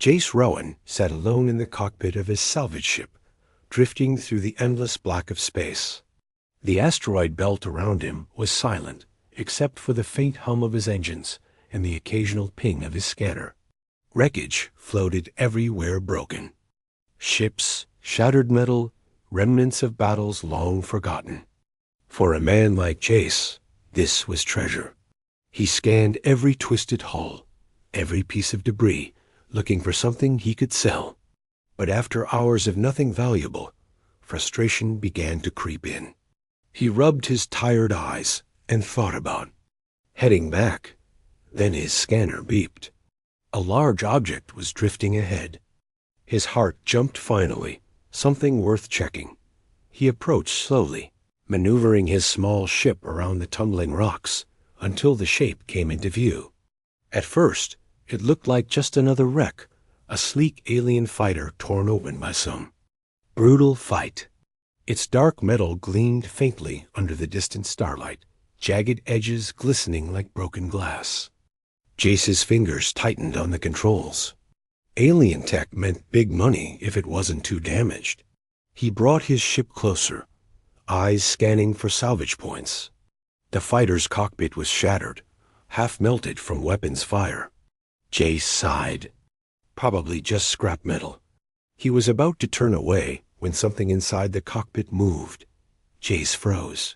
Jace Rowan sat alone in the cockpit of his salvage ship, drifting through the endless black of space. The asteroid belt around him was silent, except for the faint hum of his engines and the occasional ping of his scanner. Wreckage floated everywhere broken. Ships, shattered metal, remnants of battles long forgotten. For a man like Jace, this was treasure. He scanned every twisted hull, every piece of debris, looking for something he could sell. But after hours of nothing valuable, frustration began to creep in. He rubbed his tired eyes and thought about heading back. Then his scanner beeped. A large object was drifting ahead. His heart jumped finally, something worth checking. He approached slowly, maneuvering his small ship around the tumbling rocks until the shape came into view. At first, it looked like just another wreck, a sleek alien fighter torn open by some brutal fight. Its dark metal gleamed faintly under the distant starlight, jagged edges glistening like broken glass. Jace's fingers tightened on the controls. Alien tech meant big money if it wasn't too damaged. He brought his ship closer, eyes scanning for salvage points. The fighter's cockpit was shattered, half melted from weapons fire. Jace sighed. Probably just scrap metal. He was about to turn away when something inside the cockpit moved. Jace froze.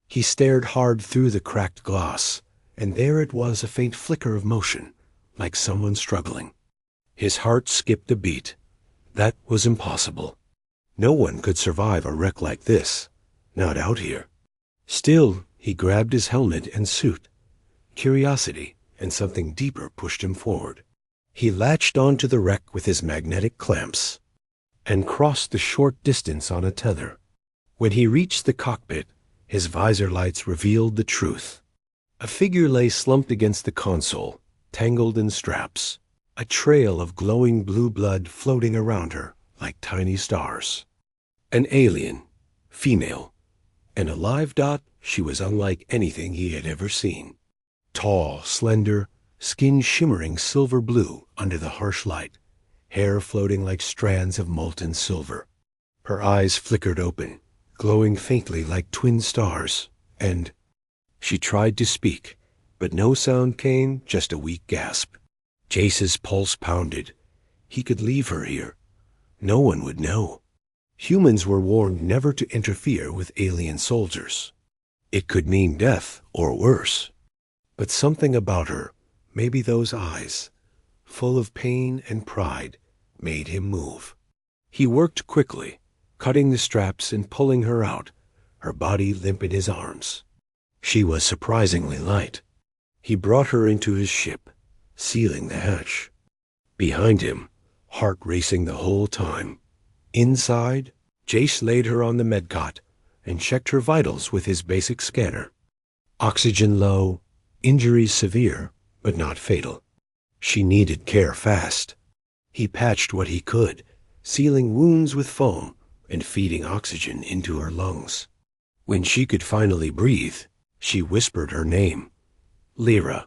He stared hard through the cracked glass, and there it was, a faint flicker of motion, like someone struggling. His heart skipped a beat. That was impossible. No one could survive a wreck like this, not out here. Still, he grabbed his helmet and suit. Curiosity and something deeper pushed him forward. He latched onto the wreck with his magnetic clamps and crossed the short distance on a tether. When he reached the cockpit, his visor lights revealed the truth. A figure lay slumped against the console, tangled in straps, a trail of glowing blue blood floating around her like tiny stars. An alien, female, and a live dot. She was unlike anything he had ever seen. Tall, slender, skin shimmering silver blue under the harsh light, hair floating like strands of molten silver. Her eyes flickered open, glowing faintly like twin stars, and she tried to speak, but no sound came, just a weak gasp. Jace's pulse pounded. He could leave her here. No one would know. Humans were warned never to interfere with alien soldiers. It could mean death or worse. But something about her, maybe those eyes, full of pain and pride, made him move. He worked quickly, cutting the straps and pulling her out, her body limp in his arms. She was surprisingly light. He brought her into his ship, sealing the hatch. Behind him, heart racing the whole time. Inside, Jace laid her on the medcot and checked her vitals with his basic scanner. Oxygen low, injuries severe, but not fatal. She needed care fast. He patched what he could, sealing wounds with foam and feeding oxygen into her lungs. When she could finally breathe, she whispered her name. Lyra.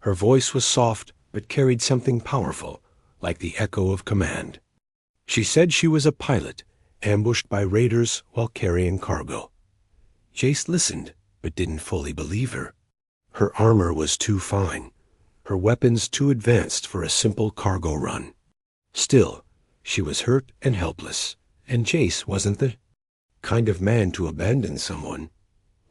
Her voice was soft, but carried something powerful, like the echo of command. She said she was a pilot, ambushed by raiders while carrying cargo. Jace listened, but didn't fully believe her. Her armor was too fine, her weapons too advanced for a simple cargo run. Still, she was hurt and helpless, and Jace wasn't the kind of man to abandon someone.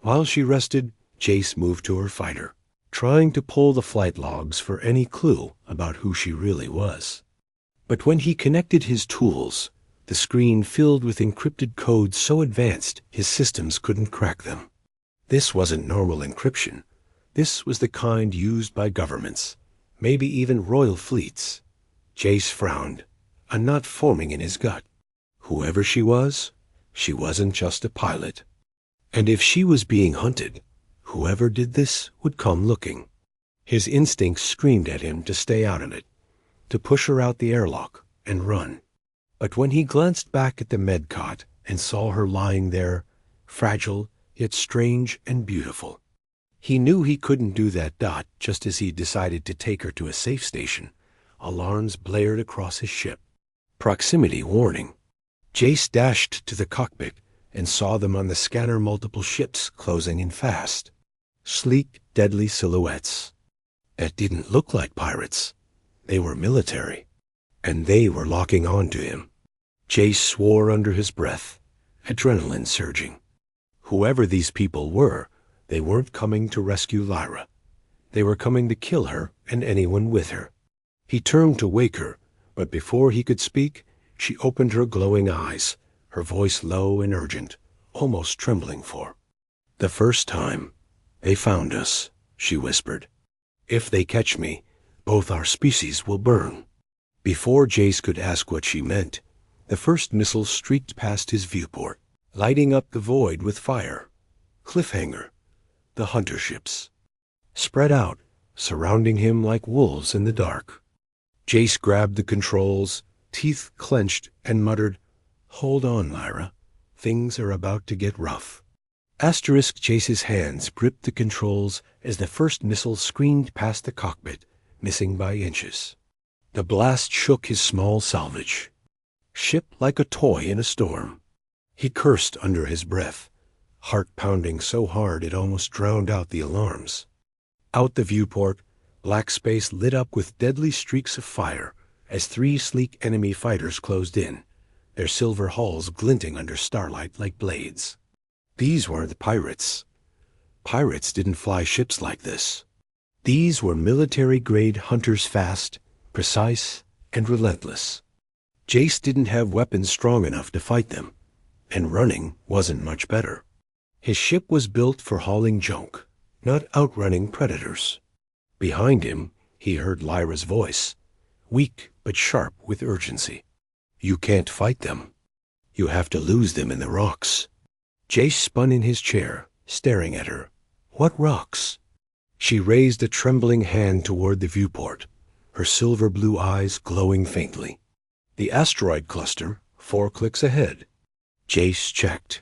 While she rested, Jace moved to her fighter, trying to pull the flight logs for any clue about who she really was. But when he connected his tools, the screen filled with encrypted codes so advanced his systems couldn't crack them. This wasn't normal encryption. This was the kind used by governments, maybe even royal fleets. Jace frowned, a knot forming in his gut. Whoever she wasn't just a pilot. And if she was being hunted, whoever did this would come looking. His instincts screamed at him to stay out of it, to push her out the airlock and run. But when he glanced back at the medcot and saw her lying there, fragile yet strange and beautiful, he knew he couldn't do that dot just as he decided to take her to a safe station, Alarms blared across his ship. Proximity warning. Jace dashed to the cockpit and saw them on the scanner, multiple ships closing in fast. Sleek, deadly silhouettes. It didn't look like pirates. They were military, and they were locking on to him. Jace swore under his breath, adrenaline surging. Whoever these people were, they weren't coming to rescue Lyra. They were coming to kill her and anyone with her. He turned to wake her, but before he could speak, she opened her glowing eyes, her voice low and urgent, almost trembling for. "The first time they found us," she whispered. "If they catch me, both our species will burn." Before Jace could ask what she meant, the first missile streaked past his viewport, lighting up the void with fire. Cliffhanger. The hunter ships. Spread out, surrounding him like wolves in the dark. Jace grabbed the controls, teeth clenched, and muttered, "Hold on, Lyra. Things are about to get rough." Jace's hands gripped the controls as the first missile screamed past the cockpit, missing by inches. The blast shook his small salvage. Ship like a toy in a storm. He cursed under his breath, heart pounding so hard it almost drowned out the alarms. Out the viewport, black space lit up with deadly streaks of fire as 3 sleek enemy fighters closed in, their silver hulls glinting under starlight like blades. These weren't pirates. Pirates didn't fly ships like this. These were military-grade hunters, fast, precise, and relentless. Jace didn't have weapons strong enough to fight them, and running wasn't much better. His ship was built for hauling junk, not outrunning predators. Behind him, he heard Lyra's voice, weak but sharp with urgency. "You can't fight them. You have to lose them in the rocks." Jace spun in his chair, staring at her. "What rocks?" She raised a trembling hand toward the viewport, her silver blue eyes glowing faintly. "The asteroid cluster, 4 clicks ahead." Jace checked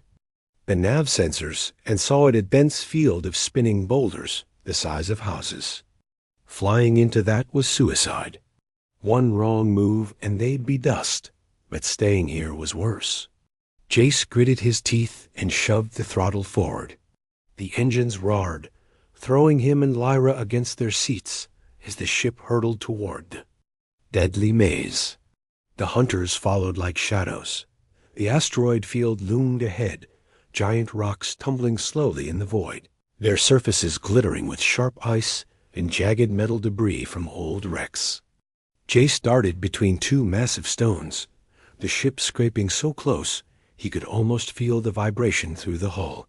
the nav sensors and saw a dense field of spinning boulders the size of houses. Flying into that was suicide. One wrong move and they'd be dust, but staying here was worse. Jace gritted his teeth and shoved the throttle forward. The engines roared, throwing him and Lyra against their seats as the ship hurtled toward the deadly maze. The hunters followed like shadows. The asteroid field loomed ahead, giant rocks tumbling slowly in the void, their surfaces glittering with sharp ice and jagged metal debris from old wrecks. Jace darted between 2 massive stones, the ship scraping so close he could almost feel the vibration through the hull.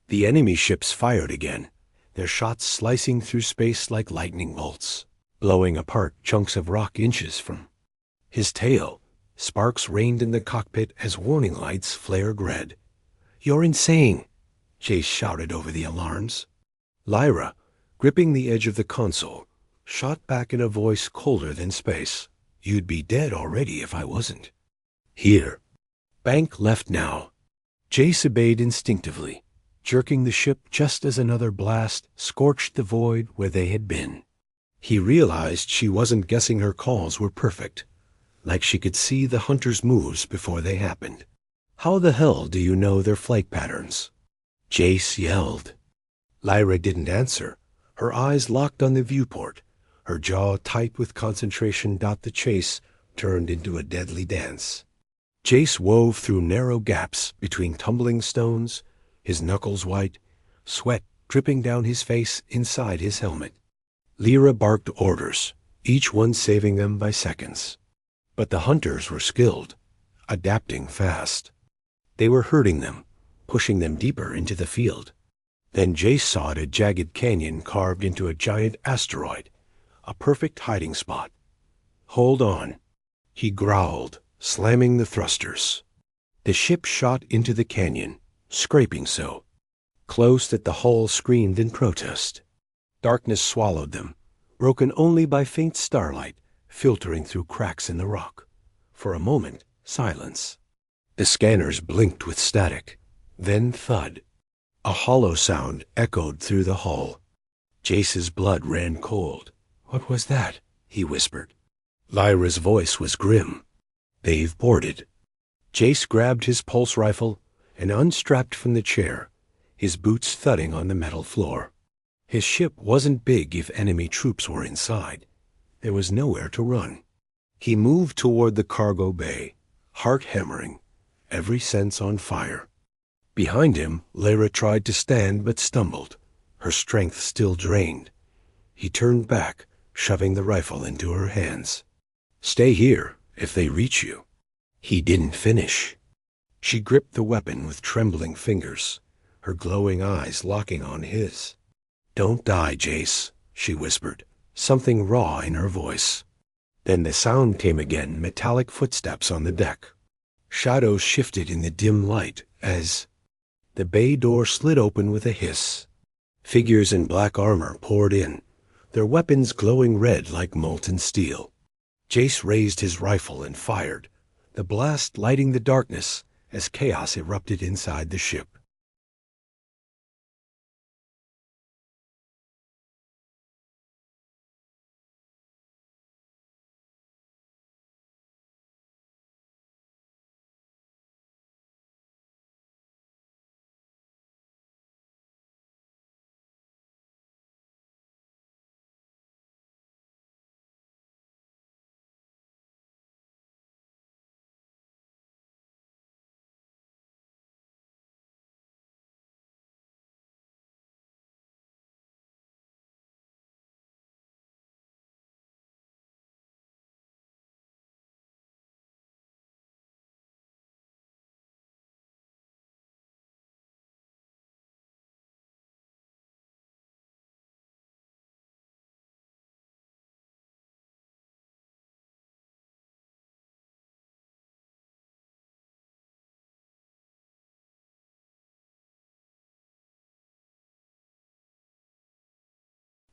The enemy ships fired again, their shots slicing through space like lightning bolts, blowing apart chunks of rock inches from his tail. Sparks rained in the cockpit as warning lights flared red. "You're insane," Jace shouted over the alarms. Lyra, gripping the edge of the console, shot back in a voice colder than space. "You'd be dead already if I wasn't here." Bank left now. Jace obeyed instinctively, jerking the ship just as another blast scorched the void where they had been. He realized she wasn't guessing her calls were perfect, like she could see the hunters' moves before they happened. "How the hell do you know their flight patterns?" Jace yelled. Lyra didn't answer, her eyes locked on the viewport, her jaw tight with concentration. The chase turned into a deadly dance. Jace wove through narrow gaps between tumbling stones, his knuckles white, sweat dripping down his face inside his helmet. Lyra barked orders, each one saving them by seconds. But the hunters were skilled, adapting fast. They were herding them, pushing them deeper into the field. Then Jace saw a jagged canyon carved into a giant asteroid, a perfect hiding spot. "Hold on," he growled, slamming the thrusters. The ship shot into the canyon, scraping so close that the hull screamed in protest. Darkness swallowed them, broken only by faint starlight filtering through cracks in the rock. For a moment, silence. The scanners blinked with static, then thud. A hollow sound echoed through the hull. Jace's blood ran cold. "What was that?" he whispered. Lyra's voice was grim. "They've boarded." Jace grabbed his pulse rifle and unstrapped from the chair, his boots thudding on the metal floor. His ship wasn't big if enemy troops were inside. There was nowhere to run. He moved toward the cargo bay, heart hammering, every sense on fire. Behind him, Lyra tried to stand but stumbled, her strength still drained. He turned back, shoving the rifle into her hands. "Stay here, if they reach you." He didn't finish. She gripped the weapon with trembling fingers, her glowing eyes locking on his. "Don't die, Jace," she whispered, something raw in her voice. Then the sound came again, metallic footsteps on the deck. Shadows shifted in the dim light as the bay door slid open with a hiss. Figures in black armor poured in, their weapons glowing red like molten steel. Jace raised his rifle and fired, the blast lighting the darkness as chaos erupted inside the ship.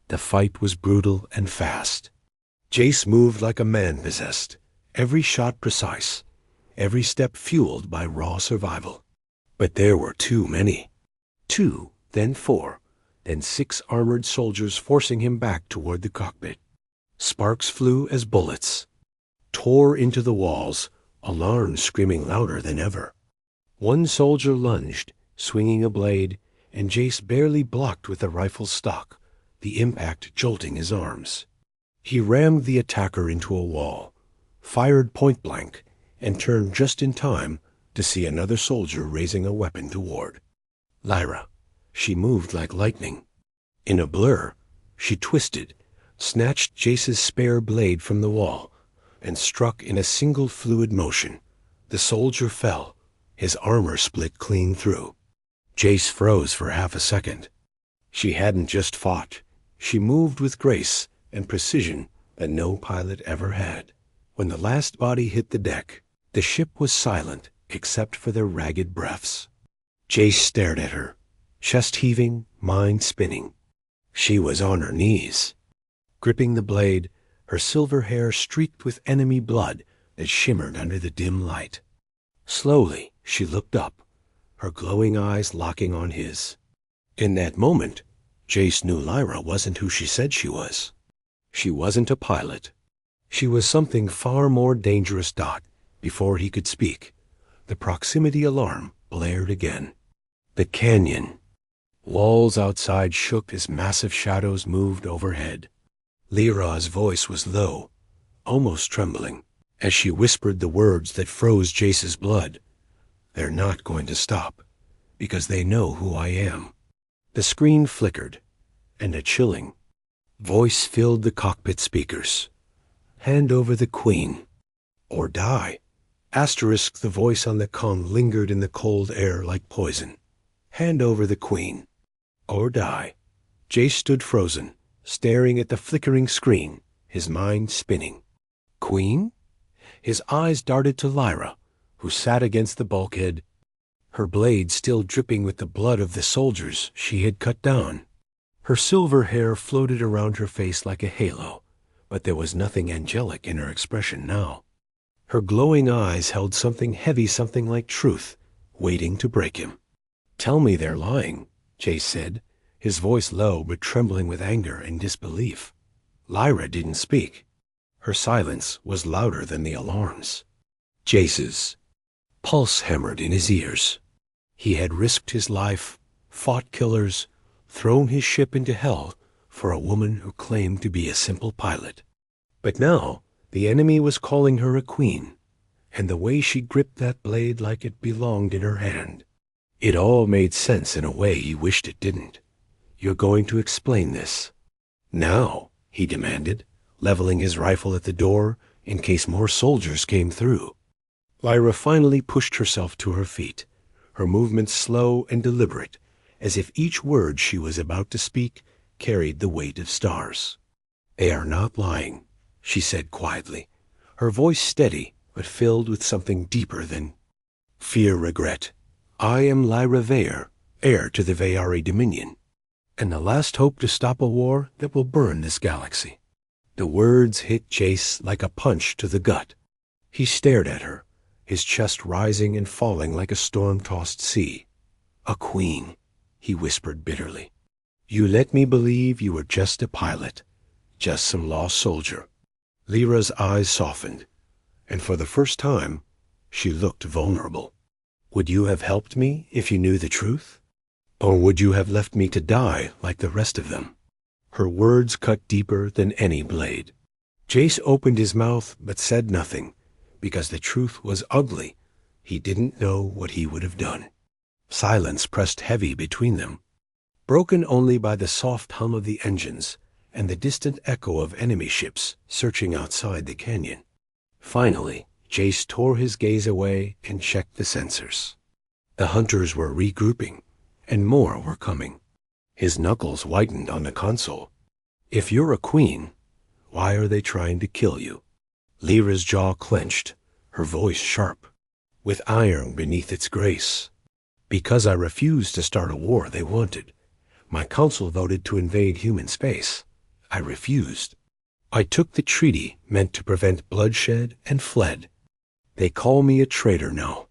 The fight was brutal and fast. Jace moved like a man possessed, every shot precise, every step fueled by raw survival. But there were too many. 2, then 4, then 6 armored soldiers forcing him back toward the cockpit. Sparks flew as bullets, tore into the walls, alarms screaming louder than ever. One soldier lunged, swinging a blade, and Jace barely blocked with the rifle's stock, the impact jolting his arms. He rammed the attacker into a wall, fired point-blank, and turned just in time to see another soldier raising a weapon toward Lyra. She moved like lightning. In a blur, she twisted, snatched Jace's spare blade from the wall, and struck in a single fluid motion. The soldier fell, his armor split clean through. Jace froze for half a second. She hadn't just fought. She moved with grace and precision that no pilot ever had. When the last body hit the deck, the ship was silent except for their ragged breaths. Jace stared at her, chest heaving, mind spinning. She was on her knees, gripping the blade, her silver hair streaked with enemy blood that shimmered under the dim light. Slowly, she looked up, her glowing eyes locking on his. In that moment, Jace knew Lyra wasn't who she said she was. She wasn't a pilot. She was something far more dangerous. Before he could speak, the proximity alarm blared again. The canyon. Walls outside shook as massive shadows moved overhead. Lyra's voice was low, almost trembling, as she whispered the words that froze Jace's blood. "They're not going to stop, because they know who I am." The screen flickered, and a chilling voice filled the cockpit speakers. "Hand over the Queen, or die." Asterisk, the voice on the comm lingered in the cold air like poison. "Hand over the Queen, or die." Jace stood frozen, staring at the flickering screen, his mind spinning. Queen? His eyes darted to Lyra, who sat against the bulkhead, her blade still dripping with the blood of the soldiers she had cut down. Her silver hair floated around her face like a halo, but there was nothing angelic in her expression now. Her glowing eyes held something heavy, something like truth, waiting to break him. "Tell me they're lying," Jace said, his voice low but trembling with anger and disbelief. Lyra didn't speak. Her silence was louder than the alarms. Jace's pulse hammered in his ears. He had risked his life, fought killers, thrown his ship into hell for a woman who claimed to be a simple pilot. But now the enemy was calling her a queen, and the way she gripped that blade like it belonged in her hand. It all made sense in a way he wished it didn't. "You're going to explain this now," he demanded, leveling his rifle at the door in case more soldiers came through. Lyra finally pushed herself to her feet, her movements slow and deliberate, as if each word she was about to speak carried the weight of stars. "They are not lying," she said quietly, her voice steady but filled with something deeper than fear-regret. "I am Lyra Veyer, heir to the Veyari Dominion, and the last hope to stop a war that will burn this galaxy." The words hit Jace like a punch to the gut. He stared at her, his chest rising and falling like a storm-tossed sea. "A queen," he whispered bitterly. "You let me believe you were just a pilot, just some lost soldier." Lyra's eyes softened, and for the first time, she looked vulnerable. "Would you have helped me if you knew the truth? Or would you have left me to die like the rest of them?" Her words cut deeper than any blade. Jace opened his mouth but said nothing, because the truth was ugly. He didn't know what he would have done. Silence pressed heavy between them, broken only by the soft hum of the engines and the distant echo of enemy ships searching outside the canyon. Finally, Jace tore his gaze away and checked the sensors. The hunters were regrouping, and more were coming. His knuckles whitened on the console. "If you're a queen, why are they trying to kill you?" Lyra's jaw clenched, her voice sharp, with iron beneath its grace. "Because I refused to start a war they wanted. My council voted to invade human space. I refused. I took the treaty meant to prevent bloodshed and fled. They call me a traitor now.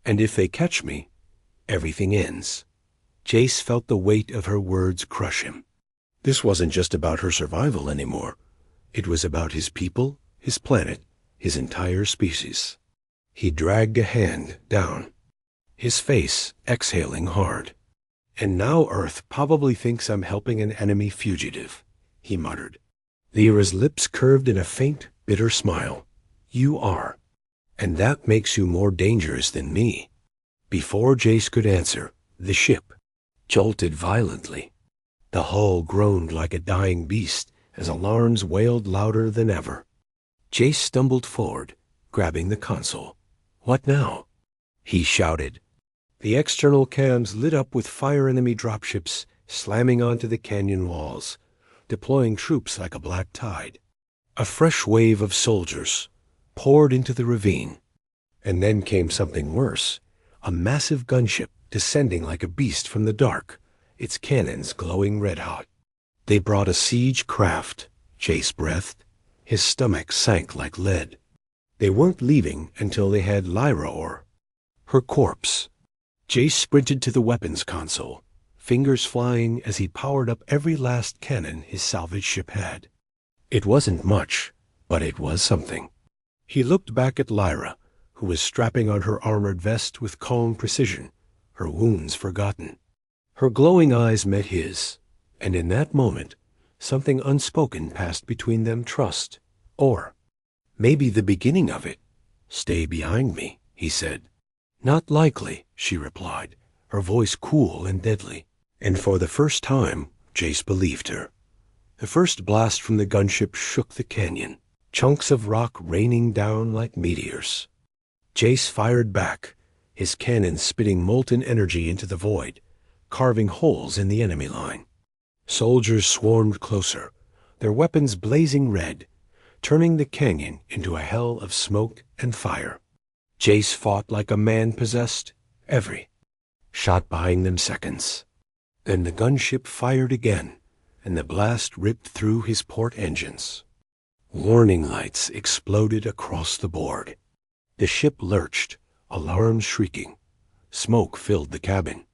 And if they catch me, everything ends." Jace felt the weight of her words crush him. This wasn't just about her survival anymore. It was about his people, his planet, his entire species. He dragged a hand down, his face exhaling hard. "And now Earth probably thinks I'm helping an enemy fugitive," he muttered. Lyra's lips curved in a faint, bitter smile. "You are. And that makes you more dangerous than me." Before Jace could answer, the ship jolted violently. The hull groaned like a dying beast as alarms wailed louder than ever. Jace stumbled forward, grabbing the console. "What now?" he shouted. The external cams lit up with fire enemy dropships slamming onto the canyon walls, deploying troops like a black tide. A fresh wave of soldiers poured into the ravine. And then came something worse, a massive gunship descending like a beast from the dark, its cannons glowing red-hot. They brought a siege craft. Jace breathed. His stomach sank like lead. They weren't leaving until they had Lyra or her corpse. Jace sprinted to the weapons console, fingers flying as he powered up every last cannon his salvage ship had. It wasn't much, but it was something. He looked back at Lyra, who was strapping on her armored vest with calm precision, her wounds forgotten. Her glowing eyes met his, and in that moment, something unspoken passed between them. Trust, or maybe the beginning of it. "Stay behind me," he said. "Not likely," she replied, her voice cool and deadly. And for the first time, Jace believed her. The first blast from the gunship shook the canyon, chunks of rock raining down like meteors. Jace fired back, his cannon spitting molten energy into the void, carving holes in the enemy line. Soldiers swarmed closer, their weapons blazing red, turning the canyon into a hell of smoke and fire. Jace fought like a man possessed, every shot buying them seconds. Then the gunship fired again, and the blast ripped through his port engines. Warning lights exploded across the board. The ship lurched, alarms shrieking. Smoke filled the cabin.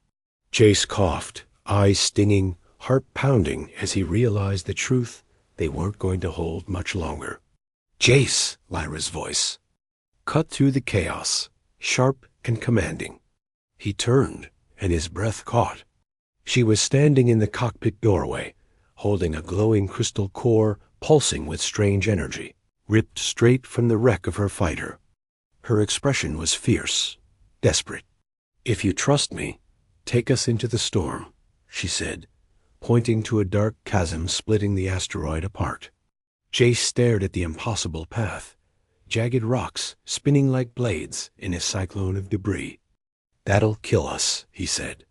Jace coughed, eyes stinging, heart pounding as he realized the truth: they weren't going to hold much longer. "Jace," Lyra's voice cut through the chaos, sharp and commanding. He turned, and his breath caught. She was standing in the cockpit doorway, holding a glowing crystal core pulsing with strange energy, ripped straight from the wreck of her fighter. Her expression was fierce, desperate. "If you trust me, take us into the storm," she said, pointing to a dark chasm splitting the asteroid apart. Jace stared at the impossible path, jagged rocks spinning like blades in a cyclone of debris. "That'll kill us," he said.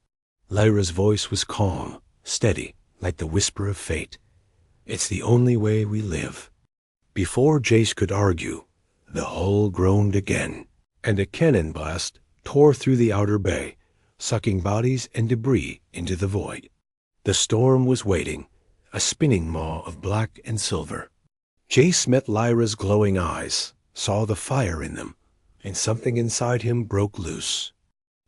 Lyra's voice was calm, steady, like the whisper of fate. "It's the only way we live." Before Jace could argue, the hull groaned again, and a cannon blast tore through the outer bay, sucking bodies and debris into the void. The storm was waiting, a spinning maw of black and silver. Jace met Lyra's glowing eyes, saw the fire in them, and something inside him broke loose.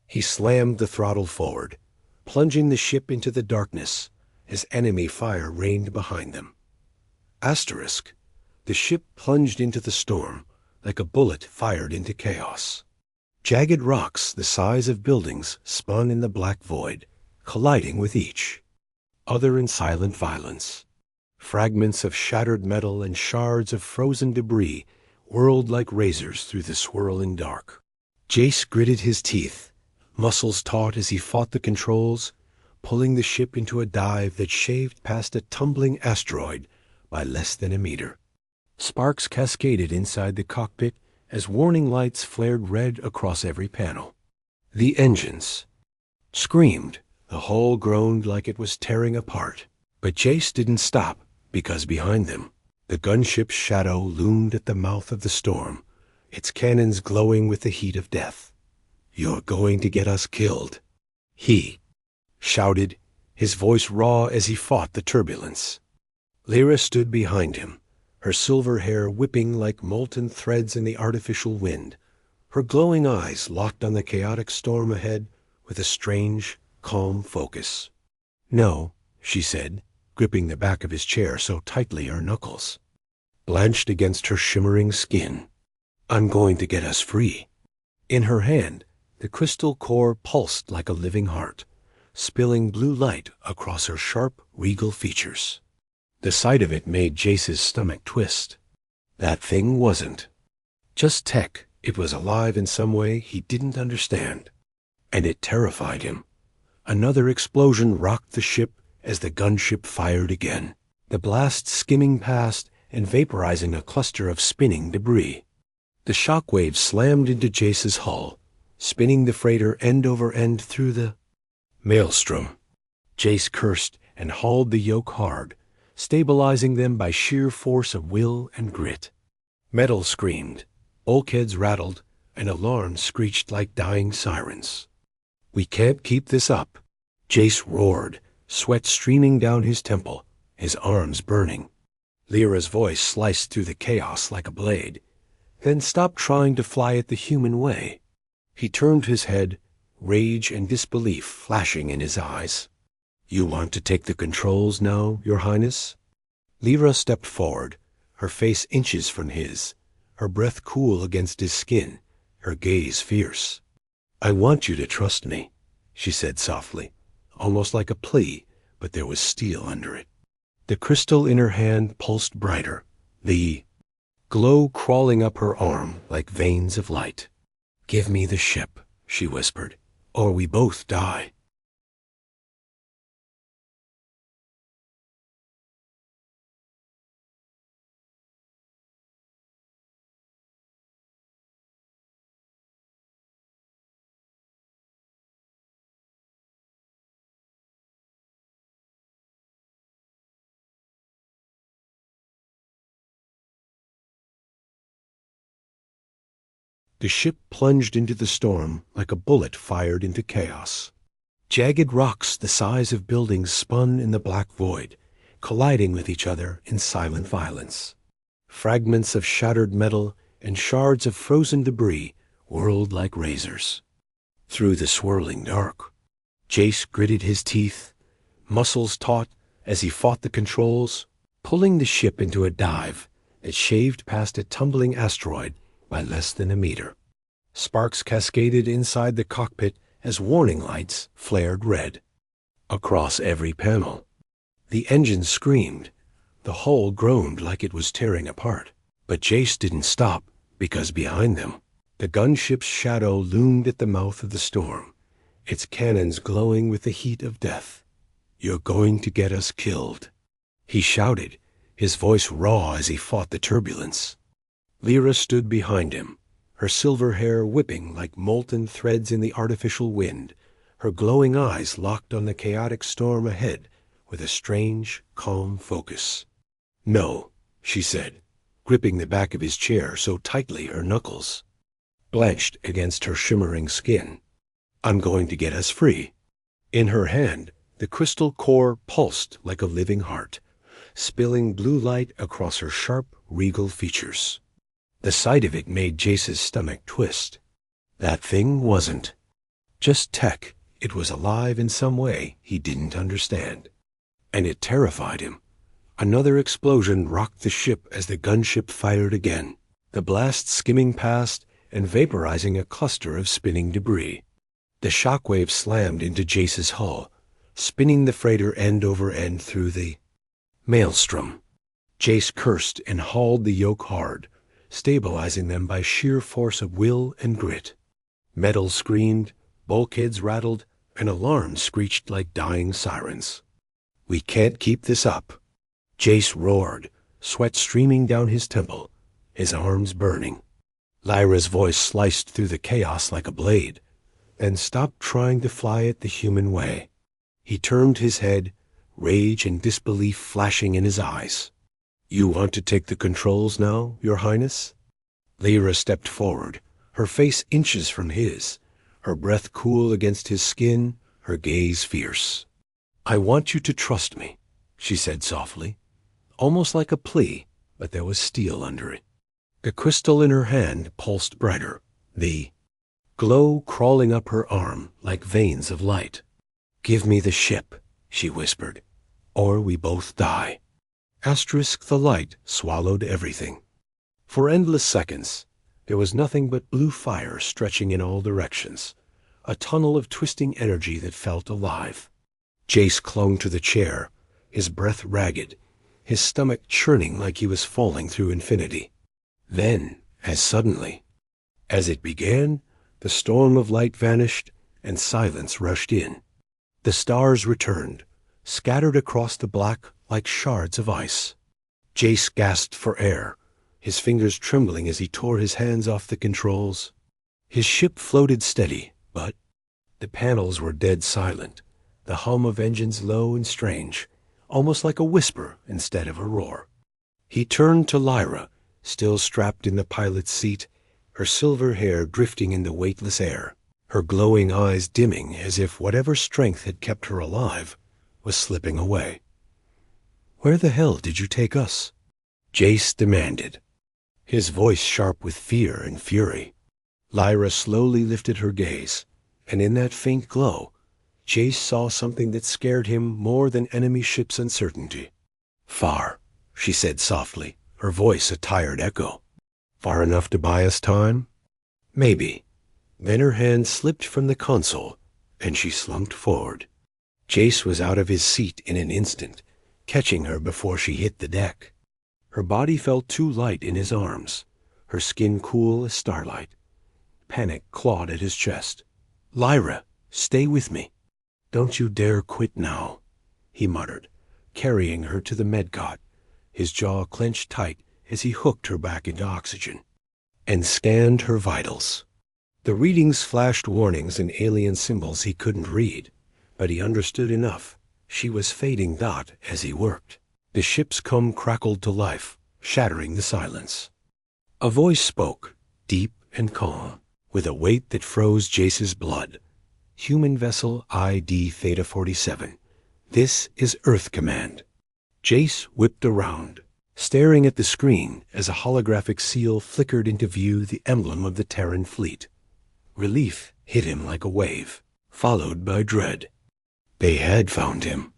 He slammed the throttle forward, plunging the ship into the darkness as enemy fire rained behind them. Asterisk, the ship plunged into the storm like a bullet fired into chaos. Jagged rocks the size of buildings spun in the black void, colliding with each other in silent violence. Fragments of shattered metal and shards of frozen debris whirled like razors through the swirling dark. Jace gritted his teeth, muscles taut as he fought the controls, pulling the ship into a dive that shaved past a tumbling asteroid by less than a meter. Sparks cascaded inside the cockpit as warning lights flared red across every panel. The engines screamed, the hull groaned like it was tearing apart. But Jace didn't stop, because behind them, the gunship's shadow loomed at the mouth of the storm, its cannons glowing with the heat of death. "You're going to get us killed," he shouted, his voice raw as he fought the turbulence. Lyra stood behind him, her silver hair whipping like molten threads in the artificial wind, her glowing eyes locked on the chaotic storm ahead with a strange, calm focus. "No," she said, gripping the back of his chair so tightly her knuckles blanched against her shimmering skin. "I'm going to get us free." In her hand, the crystal core pulsed like a living heart, spilling blue light across her sharp, regal features. The sight of it made Jace's stomach twist. That thing wasn't just tech. It was alive in some way he didn't understand, and it terrified him. Another explosion rocked the ship as the gunship fired again, the blast skimming past and vaporizing a cluster of spinning debris. The shockwaves slammed into Jace's hull, spinning the freighter end over end through the maelstrom. Jace cursed and hauled the yoke hard, stabilizing them by sheer force of will and grit. Metal screamed, bulkheads rattled, and alarms screeched like dying sirens. "We can't keep this up," Jace roared, sweat streaming down his temple, his arms burning. Lyra's voice sliced through the chaos like a blade. "Then stop trying to fly it the human way." He turned his head, rage and disbelief flashing in his eyes. "You want to take the controls now, Your Highness?" Lyra stepped forward, her face inches from his, her breath cool against his skin, her gaze fierce. "I want you to trust me," she said softly, almost like a plea, but there was steel under it. The crystal in her hand pulsed brighter, the glow crawling up her arm like veins of light. "Give me the ship," she whispered, "or we both die." The ship plunged into the storm like a bullet fired into chaos. Jagged rocks the size of buildings spun in the black void, colliding with each other in silent violence. Fragments of shattered metal and shards of frozen debris whirled like razors. Through the swirling dark, Jace gritted his teeth, muscles taut as he fought the controls, pulling the ship into a dive It shaved past a tumbling asteroid by less than a meter. Sparks cascaded inside the cockpit as warning lights flared red. Across every panel, the engine screamed. The hull groaned like it was tearing apart. But Jace didn't stop, because behind them, the gunship's shadow loomed at the mouth of the storm, its cannons glowing with the heat of death. "You're going to get us killed," he shouted, his voice raw as he fought the turbulence. Lyra stood behind him, her silver hair whipping like molten threads in the artificial wind, her glowing eyes locked on the chaotic storm ahead with a strange, calm focus. "No," she said, gripping the back of his chair so tightly her knuckles blanched against her shimmering skin. "I'm going to get us free." In her hand, the crystal core pulsed like a living heart, spilling blue light across her sharp, regal features. The sight of it made Jace's stomach twist. That thing wasn't just tech. It was alive in some way he didn't understand. And it terrified him. Another explosion rocked the ship as the gunship fired again, the blast skimming past and vaporizing a cluster of spinning debris. The shockwave slammed into Jace's hull, spinning the freighter end over end through the maelstrom. Jace cursed and hauled the yoke hard, stabilizing them by sheer force of will and grit. Metal screamed, bulkheads rattled, and alarms screeched like dying sirens. "We can't keep this up," Jace roared, sweat streaming down his temple, his arms burning. Lyra's voice sliced through the chaos like a blade. "And stop trying to fly it the human way." He turned his head, rage and disbelief flashing in his eyes. "You want to take the controls now, Your Highness?" Lyra stepped forward, her face inches from his, her breath cool against his skin, her gaze fierce. "I want you to trust me," she said softly, almost like a plea, but there was steel under it. The crystal in her hand pulsed brighter, the glow crawling up her arm like veins of light. "Give me the ship," she whispered, "or we both die." The light swallowed everything. For endless seconds, there was nothing but blue fire stretching in all directions, a tunnel of twisting energy that felt alive. Jace clung to the chair, his breath ragged, his stomach churning like he was falling through infinity. Then, as suddenly as it began, the storm of light vanished and silence rushed in. The stars returned, scattered across the black like shards of ice. Jace gasped for air, his fingers trembling as he tore his hands off the controls. His ship floated steady, but the panels were dead silent, the hum of engines low and strange, almost like a whisper instead of a roar. He turned to Lyra, still strapped in the pilot's seat, her silver hair drifting in the weightless air, her glowing eyes dimming as if whatever strength had kept her alive was slipping away. "Where the hell did you take us?" Jace demanded, his voice sharp with fear and fury. Lyra slowly lifted her gaze, and in that faint glow, Jace saw something that scared him more than enemy ships' uncertainty. "Far," she said softly, her voice a tired echo. "Far enough to buy us time?" "Maybe." Then her hand slipped from the console, and she slumped forward. Jace was out of his seat in an instant, catching her before she hit the deck. Her body felt too light in his arms, her skin cool as starlight. Panic clawed at his chest. "Lyra, stay with me." "Don't you dare quit now," he muttered, carrying her to the medcot, his jaw clenched tight as he hooked her back into oxygen, and scanned her vitals. The readings flashed warnings and alien symbols he couldn't read, but he understood enough. She was fading dot as he worked. The ship's comb crackled to life, shattering the silence. A voice spoke, deep and calm, with a weight that froze Jace's blood. "Human vessel ID Theta 47. This is Earth Command." Jace whipped around, staring at the screen as a holographic seal flickered into view the emblem of the Terran fleet. Relief hit him like a wave, followed by dread. They had found him.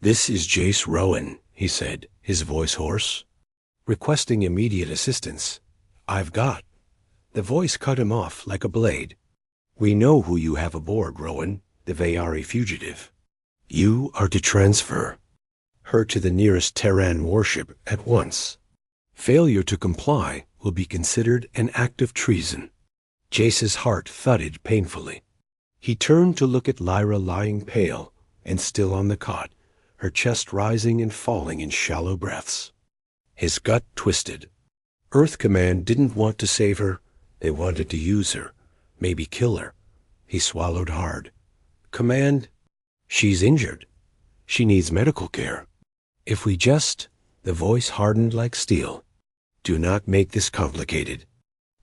"This is Jace Rowan," he said, his voice hoarse. requesting immediate assistance. "I've got—" The voice cut him off like a blade. "We know who you have aboard, Rowan, the Vayari fugitive. You are to transfer her to the nearest Terran warship at once. Failure to comply will be considered an act of treason." Jace's heart thudded painfully. He turned to look at Lyra lying pale and still on the cot, her chest rising and falling in shallow breaths. His gut twisted. Earth Command didn't want to save her. They wanted to use her, maybe kill her. He swallowed hard. "Command, she's injured. She needs medical care. If we just—" The voice hardened like steel. "Do not make this complicated.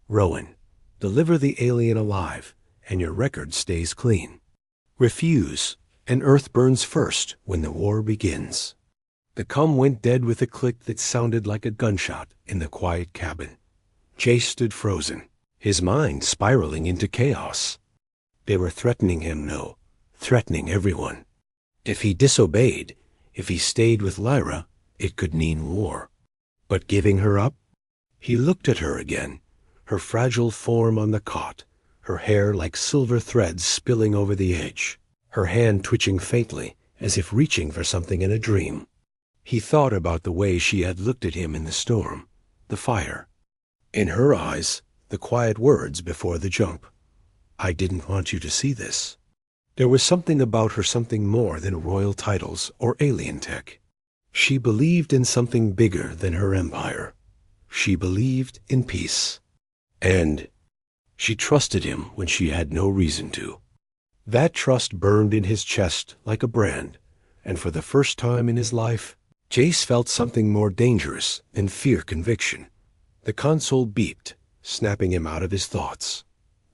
Rowan, deliver the alien alive, and your record stays clean. Refuse, and Earth burns first when the war begins." The comm went dead with a click that sounded like a gunshot in the quiet cabin. Chase stood frozen, his mind spiraling into chaos. They were threatening him, no, threatening everyone. If he disobeyed, if he stayed with Lyra, it could mean war. But giving her up? He looked at her again, her fragile form on the cot, her hair like silver threads spilling over the edge, her hand twitching faintly as if reaching for something in a dream. He thought about the way she had looked at him in the storm, the fire. In her eyes, the quiet words before the jump. "I didn't want you to see this." There was something about her, something more than royal titles or alien tech. She believed in something bigger than her empire. She believed in peace. And she trusted him when she had no reason to. That trust burned in his chest like a brand, and for the first time in his life, Jace felt something more dangerous than fear conviction. The console beeped, snapping him out of his thoughts.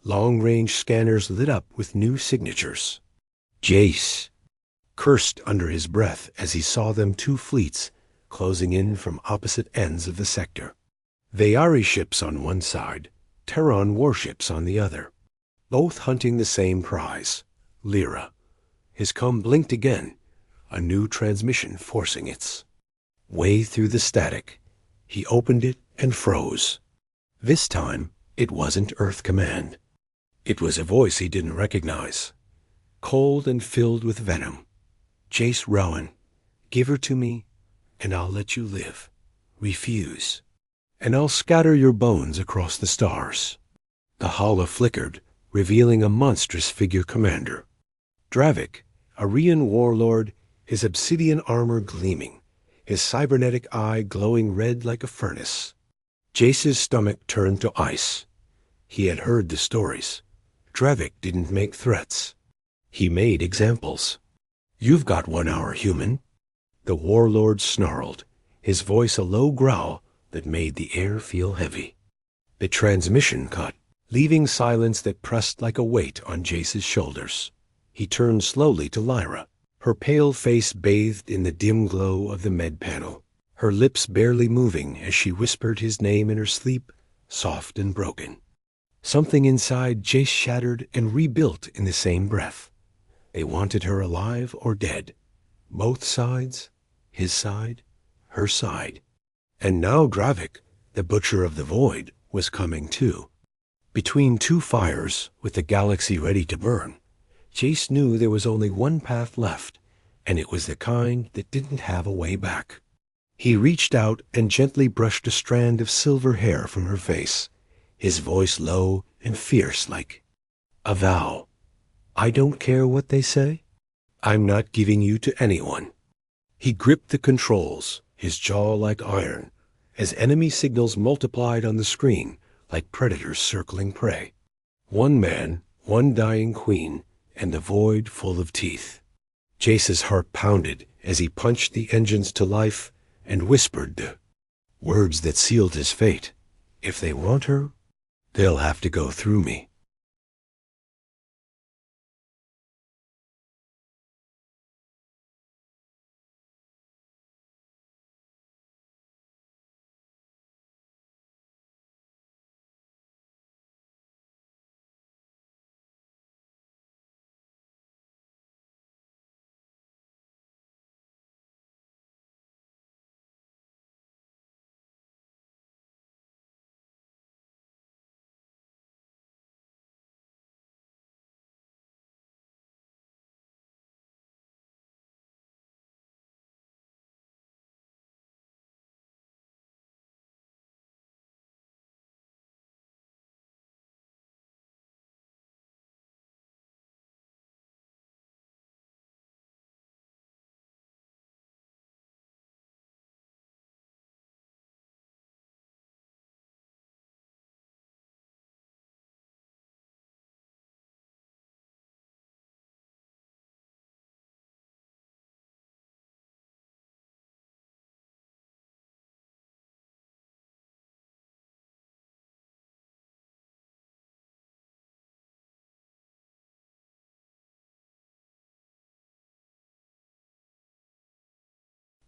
Long-range scanners lit up with new signatures. Jace cursed under his breath as he saw them, two fleets closing in from opposite ends of the sector. Vayari ships on one side, Terran warships on the other, both hunting the same prize, Lyra. His comm blinked again, a new transmission forcing its way through the static. He opened it and froze. This time, it wasn't Earth Command. It was a voice he didn't recognize, cold and filled with venom. "Jace Rowan, give her to me, and I'll let you live. Refuse, and I'll scatter your bones across the stars." The holo flickered, revealing a monstrous figure commander. Dravik, a Rian warlord, his obsidian armor gleaming, his cybernetic eye glowing red like a furnace. Jace's stomach turned to ice. He had heard the stories. Dravik didn't make threats. He made examples. "You've got 1 hour, human." The warlord snarled, his voice a low growl that made the air feel heavy. The transmission cut, leaving silence that pressed like a weight on Jace's shoulders. He turned slowly to Lyra, her pale face bathed in the dim glow of the med panel, her lips barely moving as she whispered his name in her sleep, soft and broken. Something inside Jace shattered and rebuilt in the same breath. They wanted her alive or dead. Both sides, his side, her side. And now Dravik, the butcher of the void, was coming too. Between two fires, with the galaxy ready to burn, Jace knew there was only one path left, and it was the kind that didn't have a way back. He reached out and gently brushed a strand of silver hair from her face, his voice low and fierce like a vow. "I don't care what they say. I'm not giving you to anyone." He gripped the controls, his jaw like iron, as enemy signals multiplied on the screen like predators circling prey. One man, one dying queen, and the void full of teeth. Jace's heart pounded as he punched the engines to life and whispered the words that sealed his fate. "If they want her, they'll have to go through me."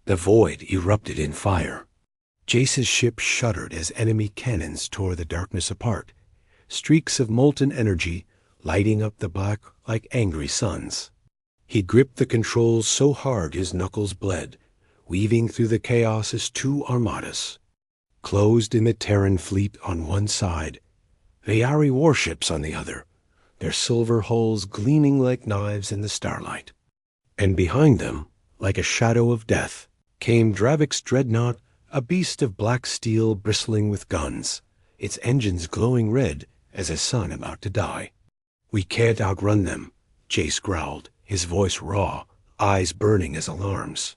The void erupted in fire. Jace's ship shuddered as enemy cannons tore the darkness apart, streaks of molten energy lighting up the black like angry suns. He gripped the controls so hard his knuckles bled, weaving through the chaos as two armadas. Closed in the Terran fleet on one side, the Yari warships on the other, their silver hulls gleaming like knives in the starlight. And behind them, like a shadow of death, came Dravik's dreadnought, a beast of black steel bristling with guns, its engines glowing red as a sun about to die. "We can't outrun them," Jace growled, his voice raw, eyes burning as alarms.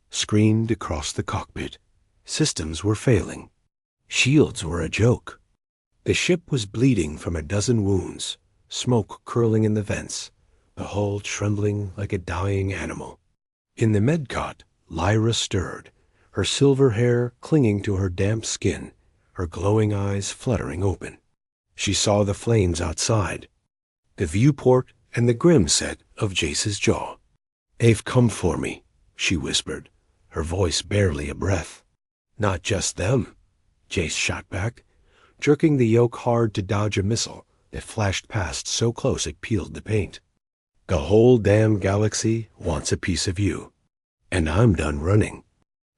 Screamed across the cockpit. Systems were failing. Shields were a joke. The ship was bleeding from a dozen wounds, smoke curling in the vents, the hull trembling like a dying animal. In the medcot, Lyra stirred, her silver hair clinging to her damp skin, her glowing eyes fluttering open. She saw the flames outside, the viewport and the grim set of Jace's jaw. "They've come for me," she whispered, her voice barely a breath. "Not just them," Jace shot back, jerking the yoke hard to dodge a missile that flashed past so close it peeled the paint. "The whole damn galaxy wants a piece of you. And I'm done running."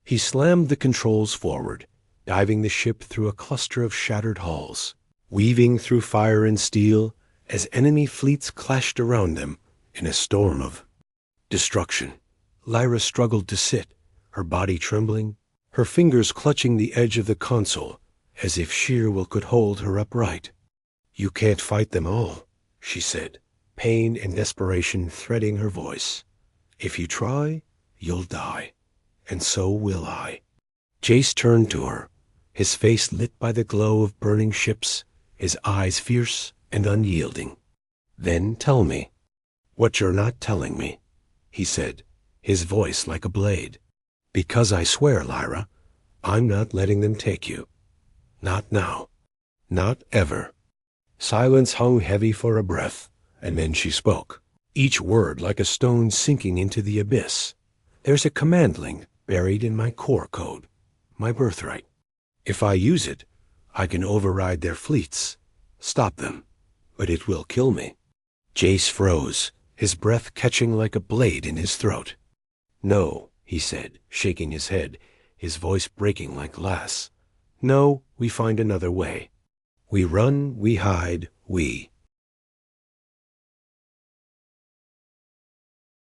He slammed the controls forward, diving the ship through a cluster of shattered hulls, weaving through fire and steel as enemy fleets clashed around them in a storm of destruction. Lyra struggled to sit, her body trembling, her fingers clutching the edge of the console as if sheer will could hold her upright. "You can't fight them all," she said, pain and desperation threading her voice. "If you try, you'll die, and so will I." Jace turned to her, his face lit by the glow of burning ships, his eyes fierce and unyielding. "Then tell me what you're not telling me," he said, his voice like a blade. "Because I swear, Lyra, I'm not letting them take you. Not now. Not ever." Silence hung heavy for a breath, and then she spoke, each word like a stone sinking into the abyss. "There's a command link buried in my core code, my birthright. If I use it, I can override their fleets, stop them, but it will kill me." Jace froze, his breath catching like a blade in his throat. "No," he said, shaking his head, his voice breaking like glass. "No, we find another way. We run, we hide, we